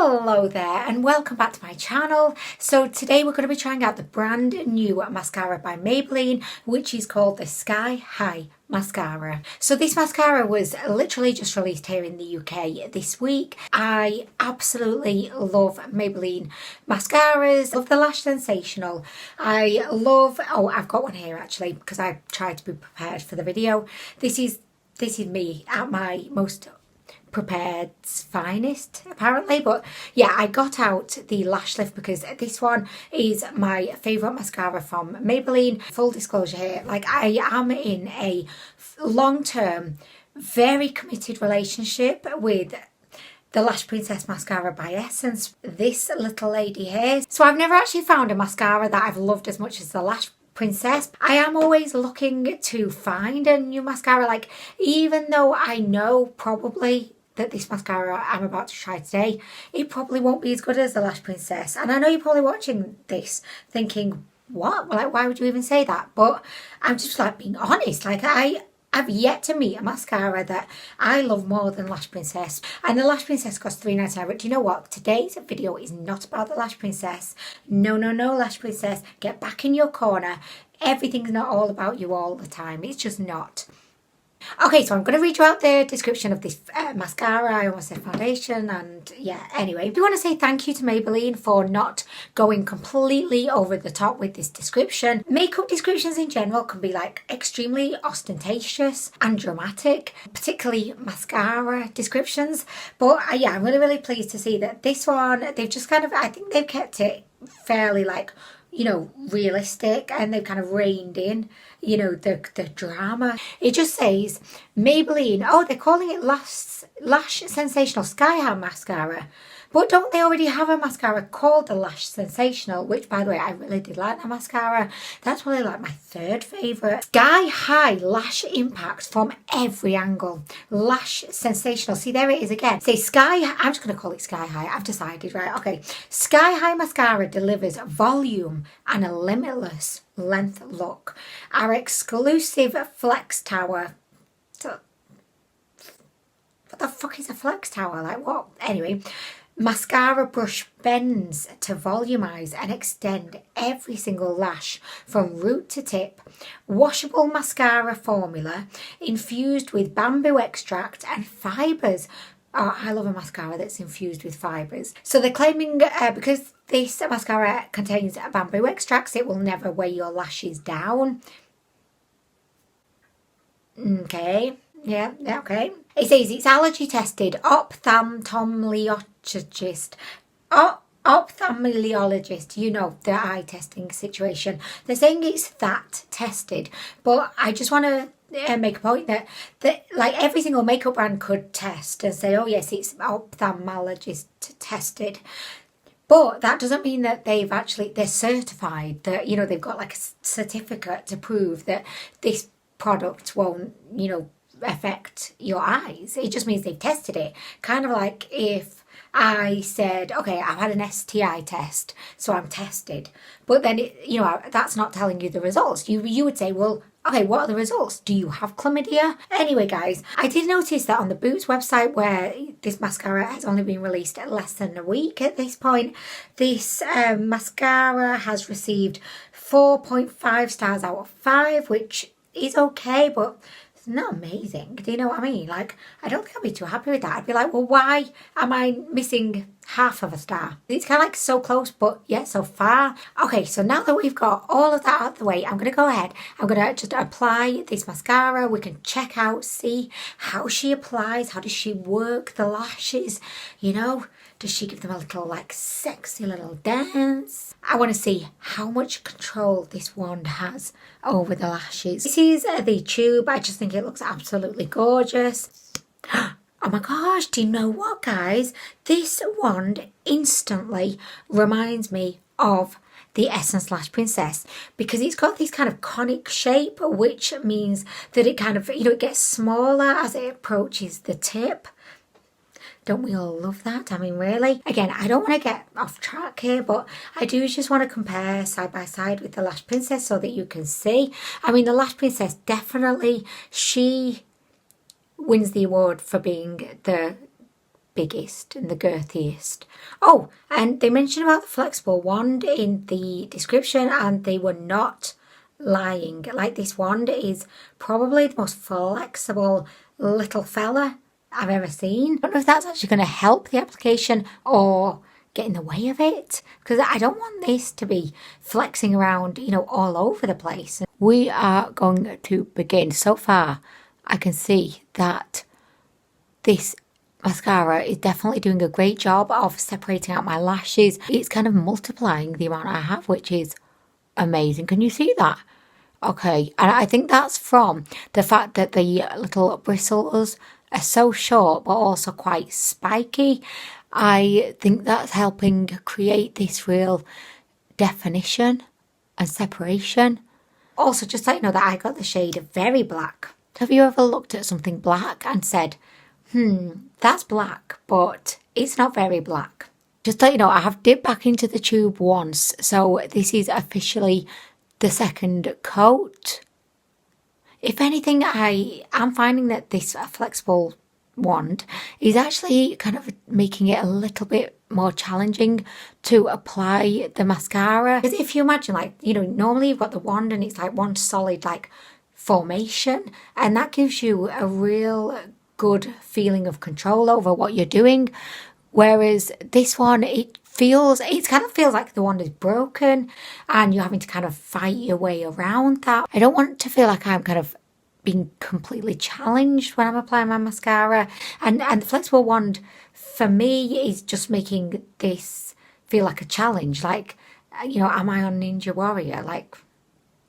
Hello there and welcome back to my channel. So today we're going to be trying out the brand new mascara by Maybelline, which is called the Sky High Mascara. So this mascara was literally just released here in the UK this week. I absolutely love Maybelline mascaras. Love the Lash Sensational. I love, oh, I've got one here actually because I tried to be prepared for the video. This is me at my most prepared finest apparently, but yeah, I got out the lash lift because this one is my favorite mascara from Maybelline. Full disclosure here, like I am in a long-term very committed relationship with the Lash Princess mascara by Essence, this little lady here. So I've never actually found a mascara that I've loved as much as the Lash Princess. I am always looking to find a new mascara, like even though I know probably that this mascara I'm about to try today, it probably won't be as good as the Lash Princess. And I know you're probably watching this thinking, what? Like, why would you even say that? But I'm just like being honest. Like I've yet to meet a mascara that I love more than Lash Princess. And the Lash Princess costs £3.99. But do you know what? Today's video is not about the Lash Princess. No, Lash Princess. Get back in your corner. Everything's not all about you all the time. It's just not. Okay, so I'm going to read you out the description of this mascara. I almost said foundation, and yeah, anyway. I do want to say thank you to Maybelline for not going completely over the top with this description. Makeup descriptions in general can be like extremely ostentatious and dramatic, particularly mascara descriptions. But yeah, I'm really pleased to see that this one, they've just kind of, I think they've kept it fairly like, you know, realistic, and they've kind of reined in, you know, the drama. It just says Maybelline, oh, they're calling it Lash Sensational Sky High Mascara. But don't they already have a mascara called the Lash Sensational, which, by the way, I really did like that mascara. That's probably like my third favourite. Sky High Lash Impact from every angle. Lash Sensational. See, there it is again. Say Sky, I'm just going to call it Sky High. I've decided, right? Okay. Sky High Mascara delivers volume and a limitless length look. Our exclusive Flex Tower. What the fuck is a Flex Tower? Like what? Anyway. Mascara brush bends to volumize and extend every single lash from root to tip. Washable mascara formula infused with bamboo extract and fibres. Oh, I love a mascara that's infused with fibres. So they're claiming because this mascara contains bamboo extracts, it will never weigh your lashes down. Okay. Yeah, okay. It says it's allergy tested, ophthalmologist, you know, the eye testing situation. They're saying it's that tested, but I just want to make a point that like every single makeup brand could test and say, oh yes, it's ophthalmologist tested. But that doesn't mean that they're certified, that, you know, they've got like a certificate to prove that this product won't, you know, affect your eyes. It just means they've tested it. Kind of like if I said, okay, I've had an STI test, so I'm tested. But then, you know, that's not telling you the results. You would say, well, okay, what are the results? Do you have chlamydia? Anyway, guys, I did notice that on the Boots website, where this mascara has only been released less than a week at this point, this mascara has received 4.5 stars out of 5, which is okay, but not amazing. Do you know what I mean? Like, I don't think I'd be too happy with that. I'd be like, well, why am I missing half of a star? It's kind of like so close, but yet so far. Okay, so now that we've got all of that out of the way, I'm going to go ahead. I'm going to just apply this mascara. We can check out, see how she applies. How does she work the lashes? You know, does she give them a little like sexy little dance? I want to see how much control this wand has over the lashes. This is the tube. I just think it looks absolutely gorgeous. Oh my gosh, do you know what, guys? This wand instantly reminds me of the Essence Lash Princess, because it's got this kind of conic shape, which means that it kind of, you know, it gets smaller as it approaches the tip. Don't we all love that? I mean, really? Again, I don't want to get off track here, but I do just want to compare side by side with the Lash Princess so that you can see. I mean, the Lash Princess, definitely, she wins the award for being the biggest and the girthiest. Oh, and they mentioned about the flexible wand in the description, and they were not lying. Like, this wand is probably the most flexible little fella I've ever seen. I don't know if that's actually going to help the application or get in the way of it, because I don't want this to be flexing around, you know, all over the place. We are going to begin. So far, I can see that this mascara is definitely doing a great job of separating out my lashes. It's kind of multiplying the amount I have, which is amazing. Can you see that? Okay, and I think that's from the fact that the little bristles are so short but also quite spiky. I think that's helping create this real definition and separation. Also, just let you know that I got the shade of Very Black. Have you ever looked at something black and said, that's black, but it's not very black? Just let you know, I have dipped back into the tube once, so this is officially the second coat. If anything, I am finding that this flexible wand is actually kind of making it a little bit more challenging to apply the mascara. Because if you imagine, like, you know, normally you've got the wand and it's like one solid like formation, and that gives you a real good feeling of control over what you're doing. Whereas this one, it kind of feels like the wand is broken and you're having to kind of fight your way around that. I don't want to feel like I'm kind of being completely challenged when I'm applying my mascara. And the flexible wand, for me, is just making this feel like a challenge. Like, you know, am I on Ninja Warrior? Like,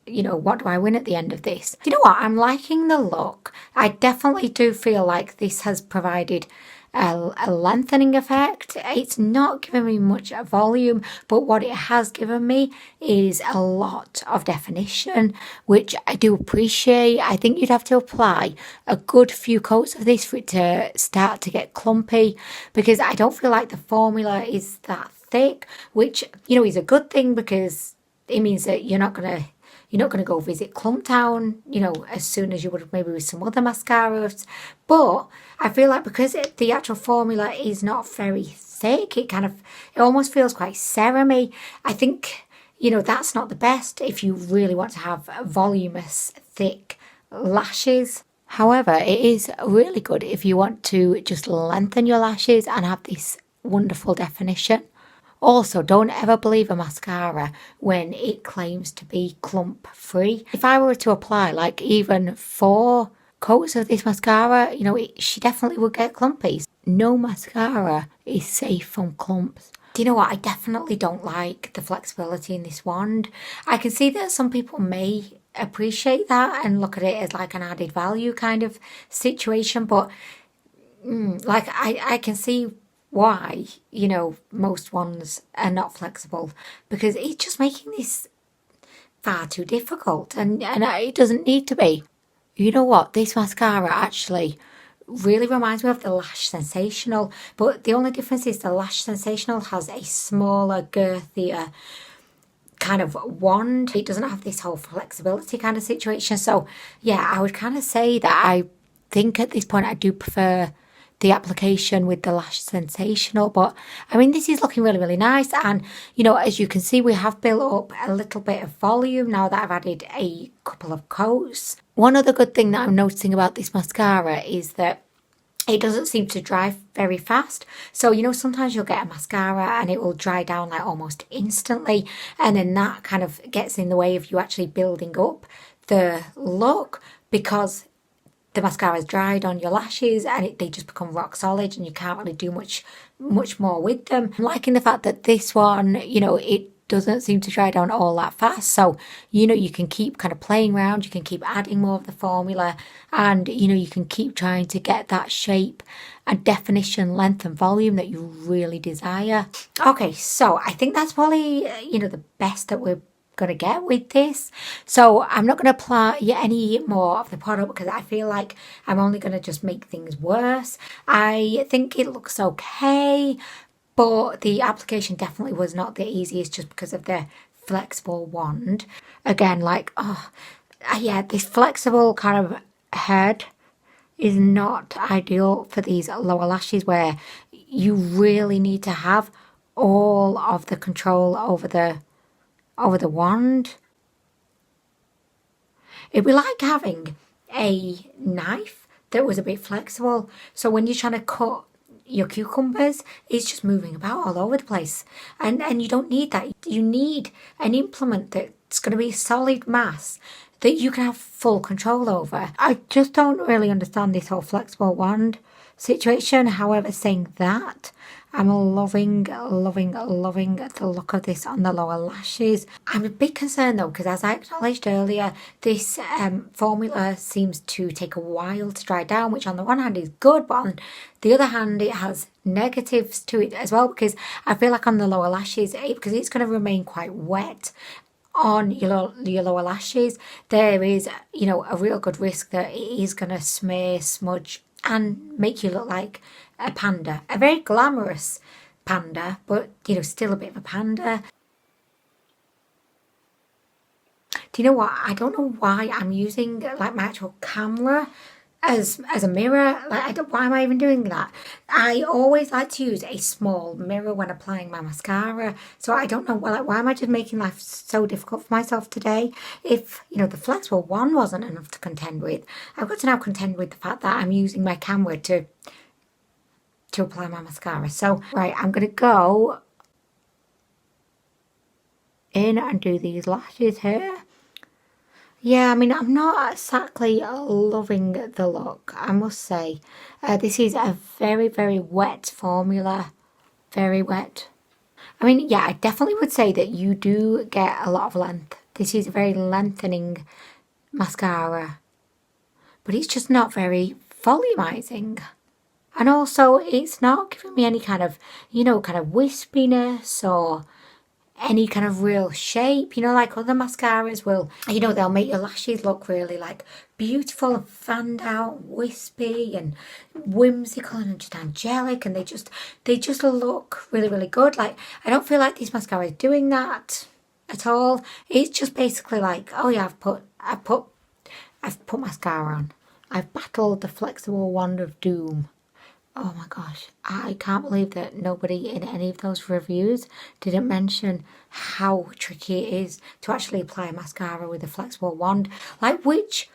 you know, what do I win at the end of this? You know what? I'm liking the look. I definitely do feel like this has provided a lengthening effect. It's not given me much volume, but what it has given me is a lot of definition, which I do appreciate. I think you'd have to apply a good few coats of this for it to start to get clumpy, because I don't feel like the formula is that thick, which, you know, is a good thing, because it means that you're not going to go visit Clump Town, you know, as soon as you would maybe with some other mascaras. But I feel like because the actual formula is not very thick, it almost feels quite serum-y. I think, you know, that's not the best if you really want to have voluminous, thick lashes. However, it is really good if you want to just lengthen your lashes and have this wonderful definition. Also, don't ever believe a mascara when it claims to be clump free. If I were to apply like even 4 coats of this mascara, you know, she definitely would get clumpies. No mascara is safe from clumps. Do you know what? I definitely don't like the flexibility in this wand. I can see that some people may appreciate that and look at it as like an added value kind of situation, but like I can see why, you know, most ones are not flexible, because it's just making this far too difficult, and it doesn't need to be. You know what? This mascara actually really reminds me of the Lash Sensational, but the only difference is the Lash Sensational has a smaller, girthier kind of wand. It doesn't have this whole flexibility kind of situation. So yeah, I would kind of say that I think at this point I do prefer the application with the Lash Sensational. But I mean, this is looking really, really nice. And, you know, as you can see, we have built up a little bit of volume now that I've added a couple of coats. One other good thing that I'm noticing about this mascara is that it doesn't seem to dry very fast. So, you know, sometimes you'll get a mascara and it will dry down like almost instantly. And then that kind of gets in the way of you actually building up the look, because the mascara is dried on your lashes and they just become rock solid and you can't really do much more with them. I'm liking the fact that this one, you know, it doesn't seem to dry down all that fast. So, you know, you can keep kind of playing around, you can keep adding more of the formula, and, you know, you can keep trying to get that shape and definition, length and volume that you really desire. Okay, so I think that's probably, you know, the best that we're going to get with this. So I'm not going to apply any more of the product because I feel like I'm only going to just make things worse. I think it looks okay, but the application definitely was not the easiest just because of the flexible wand. Again, like, yeah, this flexible kind of head is not ideal for these lower lashes where you really need to have all of the control over the wand. It'd be like having a knife that was a bit flexible, so when you're trying to cut your cucumbers, it's just moving about all over the place, and you don't need that. You need an implement that's going to be a solid mass that you can have full control over. I just don't really understand this whole flexible wand situation. However, saying that, I'm loving the look of this on the lower lashes. I'm a bit concerned though, because as I acknowledged earlier, this formula seems to take a while to dry down, which on the one hand is good, but on the other hand it has negatives to it as well, because I feel like on the lower lashes, because it's going to remain quite wet on your lower lashes, there is, you know, a real good risk that it is going to smear, smudge and make you look like a panda. A very glamorous panda, but, you know, still a bit of a panda. Do you know what? I don't know why I'm using like my actual camera as a mirror. Like, why am I even doing that? I always like to use a small mirror when applying my mascara, so I don't know, like, why am I just making life so difficult for myself today? If, you know, the flexible one wasn't enough to contend with, I've got to now contend with the fact that I'm using my camera to apply my mascara. So right, I'm gonna go in and do these lashes here. Yeah, I mean, I'm not exactly loving the look, I must say. This is a very, very wet formula. Very wet. I mean, yeah, I definitely would say that you do get a lot of length. This is a very lengthening mascara. But it's just not very volumizing. And also, it's not giving me any kind of, you know, kind of wispiness or any kind of real shape, you know, like other mascaras will, you know, they'll make your lashes look really like beautiful and fanned out, wispy and whimsical and just angelic, and they just look really, really good. Like, I don't feel like this mascara is doing that at all. It's just basically like, oh yeah, I've put mascara on. I've battled the flexible wand of doom. Oh my gosh, I can't believe that nobody in any of those reviews didn't mention how tricky it is to actually apply mascara with a flexible wand. Like, which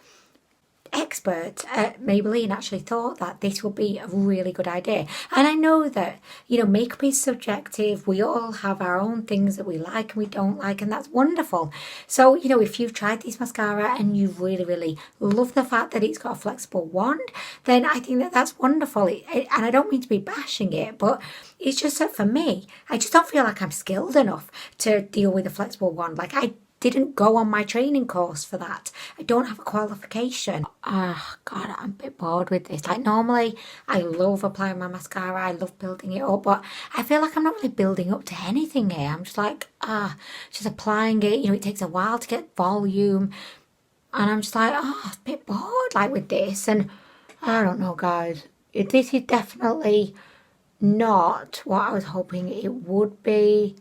expert at Maybelline actually thought that this would be a really good idea? And I know that, you know, makeup is subjective. We all have our own things that we like and we don't like, and that's wonderful. So, you know, if you've tried this mascara and you really, really love the fact that it's got a flexible wand, then I think that that's wonderful. And I don't mean to be bashing it, but it's just that for me, I just don't feel like I'm skilled enough to deal with a flexible wand. Like, I didn't go on my training course for that. I don't have a qualification. Oh God, I'm a bit bored with this. Like, normally I love applying my mascara, I love building it up, but I feel like I'm not really building up to anything here. I'm just like, just applying it. You know, it takes a while to get volume, and I'm just like, a bit bored like with this. And I don't know, guys, this is definitely not what I was hoping it would be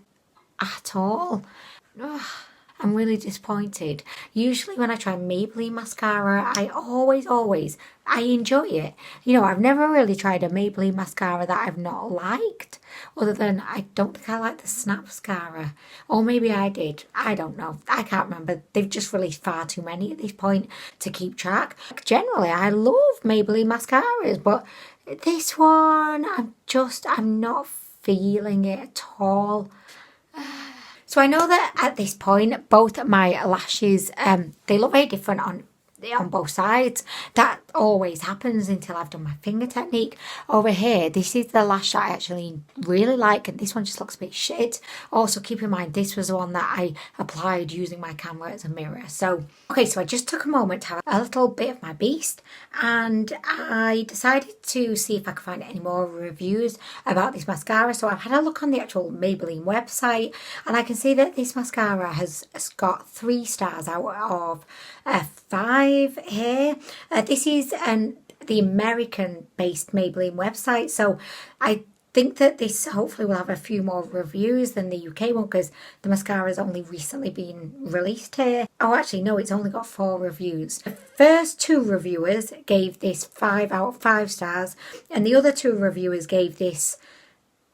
at all. I'm really disappointed. Usually when I try Maybelline mascara, I always, I enjoy it. You know, I've never really tried a Maybelline mascara that I've not liked, other than I don't think I like the Snap mascara. Or maybe I did. I don't know. I can't remember. They've just released far too many at this point to keep track. Generally, I love Maybelline mascaras, but this one, I'm not feeling it at all. So I know that at this point, both my lashes, they look very different on both sides. That always happens until I've done my finger technique. Over here, this is the lash that I actually really like, and this one just looks a bit shit. Also, keep in mind, this was the one that I applied using my camera as a mirror. So, okay, so I just took a moment to have a little bit of my beast, and I decided to see if I could find any more reviews about this mascara. So I've had a look on the actual Maybelline website, and I can see that this mascara has got 3 stars out of 5 here. This is the American-based Maybelline website, so I think that this hopefully will have a few more reviews than the UK one, because the mascara's only recently been released here. Oh, actually, no, it's only got 4 reviews. The first 2 reviewers gave this 5 out of 5 stars, and the other 2 reviewers gave this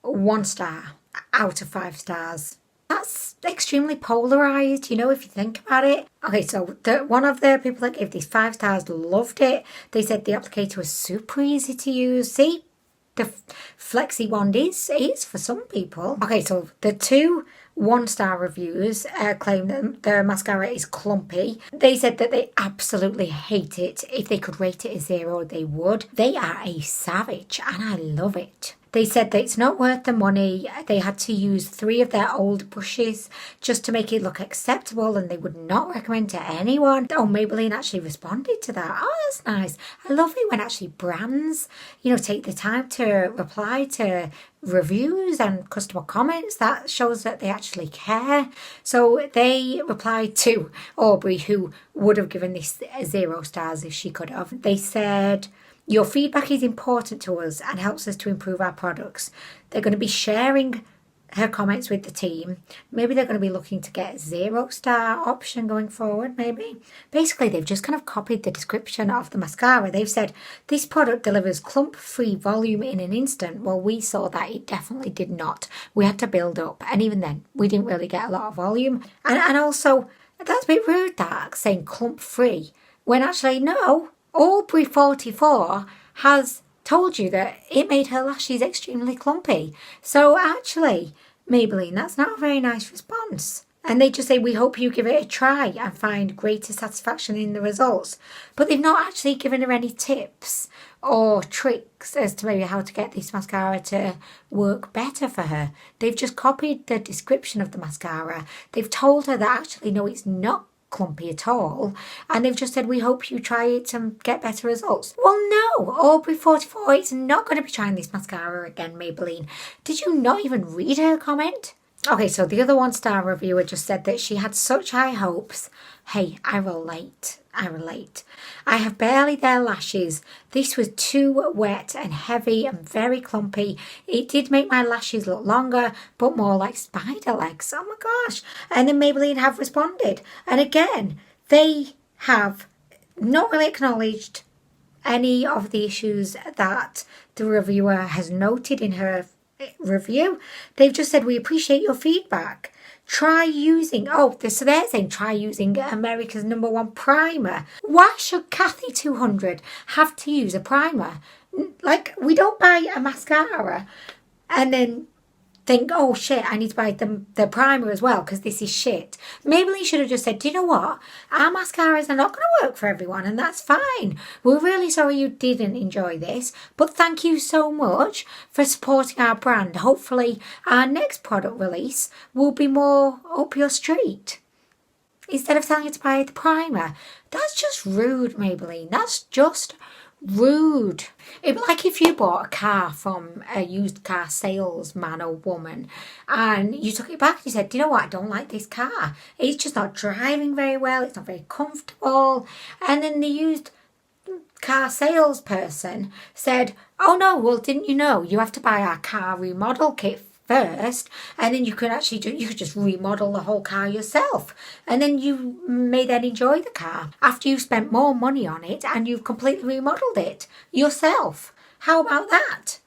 1 star out of 5 stars. That's extremely polarised, you know, if you think about it. Okay, so one of the people that gave these 5 stars loved it. They said the applicator was super easy to use. See, the flexi wand is for some people. Okay, so the 2 1-star reviews claim that the mascara is clumpy. They said that they absolutely hate it. If they could rate it a 0, they would. They are a savage, and I love it. They said that it's not worth the money. They had to use 3 of their old brushes just to make it look acceptable, and they would not recommend to anyone. Oh, Maybelline actually responded to that. Oh, that's nice. I love it when actually brands, you know, take the time to reply to reviews and customer comments. That shows that they actually care. So they replied to Aubrey, who would have given this 0 stars if she could have. They said, your feedback is important to us and helps us to improve our products. They're going to be sharing her comments with the team. Maybe they're going to be looking to get a 0-star option going forward, maybe. Basically, they've just kind of copied the description of the mascara. They've said, this product delivers clump-free volume in an instant. Well, we saw that it definitely did not. We had to build up, and even then, we didn't really get a lot of volume. And also, that's a bit rude, that, saying clump-free, when actually, no, Aubrey 44 has told you that it made her lashes extremely clumpy. So actually, Maybelline, that's not a very nice response. And they just say, we hope you give it a try and find greater satisfaction in the results. But they've not actually given her any tips or tricks as to maybe how to get this mascara to work better for her. They've just copied the description of the mascara. They've told her that actually, no, it's not clumpy at all, and they've just said, we hope you try it and get better results. Well, no, Aubrey 44 is not going to be trying this mascara again, Maybelline. Did you not even read her comment? Okay, so the other 1-star reviewer just said that she had such high hopes. Hey, I relate. I have barely their lashes. This was too wet and heavy and very clumpy. It did make my lashes look longer, but more like spider legs. Oh my gosh. And then Maybelline have responded. And again, they have not really acknowledged any of the issues that the reviewer has noted in her review. They've just said, we appreciate your feedback. Try using, so they're saying try using America's #1 primer. Why should Kathy 200 have to use a primer? Like, we don't buy a mascara and then think, oh shit, I need to buy the primer as well because this is shit. Maybelline should have just said, do you know what? Our mascaras are not going to work for everyone, and that's fine. We're really sorry you didn't enjoy this, but thank you so much for supporting our brand. Hopefully our next product release will be more up your street. Instead of telling you to buy the primer. That's just rude, Maybelline. That's just rude. It'd be like if you bought a car from a used car salesman or woman and you took it back and you said, do you know what, I don't like this car. It's just not driving very well, it's not very comfortable. And then the used car salesperson said, oh no, well, didn't you know you have to buy our car remodel kit first, and then you could just remodel the whole car yourself, and then you may then enjoy the car after you've spent more money on it and you've completely remodeled it yourself. How about that?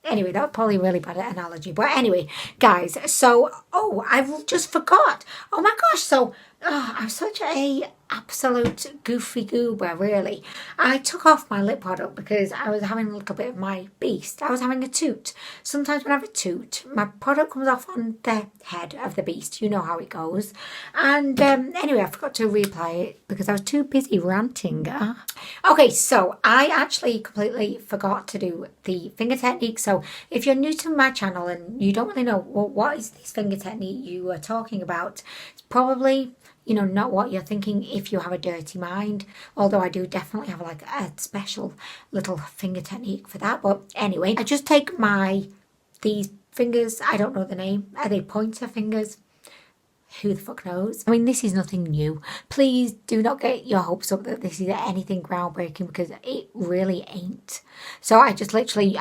Anyway, that was probably a really bad analogy, but anyway, guys, so I just forgot. Oh my gosh, so I'm such a absolute goofy goober, really. I took off my lip product because I was having a little bit of my beast. I was having a toot. Sometimes when I have a toot, my product comes off on the head of the beast. You know how it goes. And anyway, I forgot to reapply it because I was too busy ranting. Okay, so I actually completely forgot to do the finger technique. So if you're new to my channel and you don't really know, well, what is this finger technique you are talking about, it's probably, you know, not what you're thinking if you have a dirty mind. Although I do definitely have like a special little finger technique for that. But anyway, I just take these fingers, I don't know the name. Are they pointer fingers? Who the fuck knows? I mean, this is nothing new. Please do not get your hopes up that this is anything groundbreaking because it really ain't. So I just literally,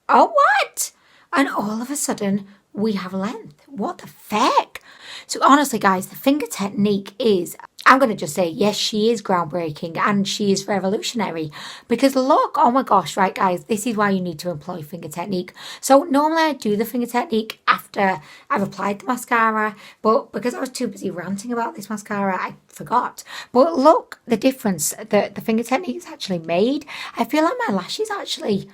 oh, what? And all of a sudden, we have length. What the feck? So honestly, guys, the finger technique is, I'm going to just say, yes, she is groundbreaking and she is revolutionary. Because look, oh my gosh, right, guys, this is why you need to employ finger technique. So normally I do the finger technique after I've applied the mascara, but because I was too busy ranting about this mascara, I forgot. But look, the difference that the finger technique has actually made. I feel like my lashes actually,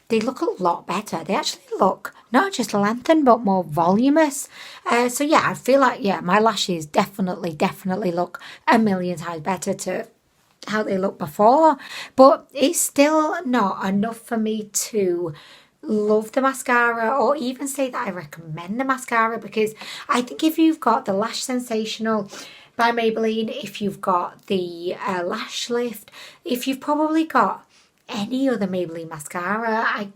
they look a lot better. They actually look not just lengthened, but more voluminous. So yeah, I feel like, yeah, my lashes definitely look a million times better to how they looked before. But it's still not enough for me to love the mascara or even say that I recommend the mascara, because I think if you've got the Lash Sensational by Maybelline, if you've got the Lash Lift, if you've probably got any other Maybelline mascara, I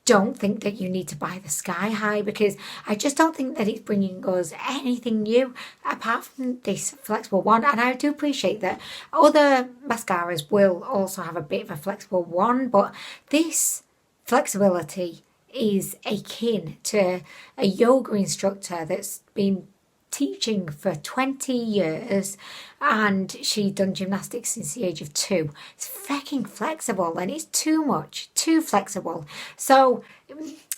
don't think that you need to buy the Sky High, because I just don't think that it's bringing us anything new apart from this flexible wand. And I do appreciate that other mascaras will also have a bit of a flexible wand, but this flexibility is akin to a yoga instructor that's been teaching for 20 years and she done gymnastics since the age of 2. It's fucking flexible and it's too flexible. So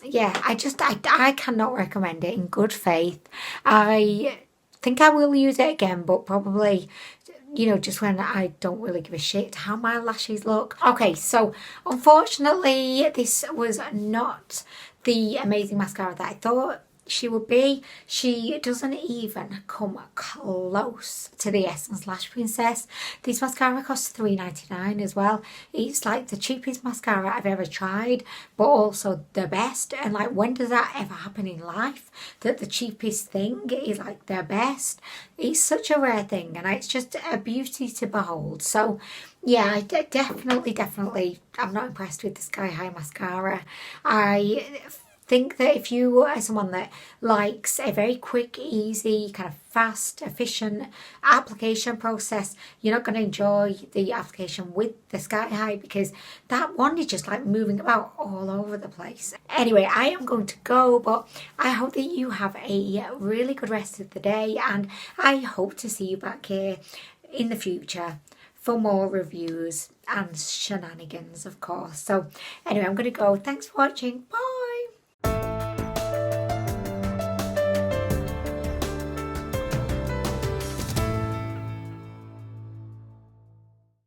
yeah, I cannot recommend it in good faith. I think I will use it again, but probably, you know, just when I don't really give a shit how my lashes look. Okay, so unfortunately this was not the amazing mascara that I thought she would be. She doesn't even come close to the Essence Lash Princess. This mascara costs $3.99 as well. It's like the cheapest mascara I've ever tried, but also the best. And like, when does that ever happen in life, that the cheapest thing is like the best? It's such a rare thing, and it's just a beauty to behold. So yeah, I definitely I'm not impressed with the Sky High mascara. I think that if you are someone that likes a very quick, easy, kind of fast, efficient application process, you're not going to enjoy the application with the Sky High, because that wand is just like moving about all over the place. Anyway, I am going to go, but I hope that you have a really good rest of the day, and I hope to see you back here in the future for more reviews and shenanigans, of course. So anyway, I'm going to go. Thanks for watching. Bye.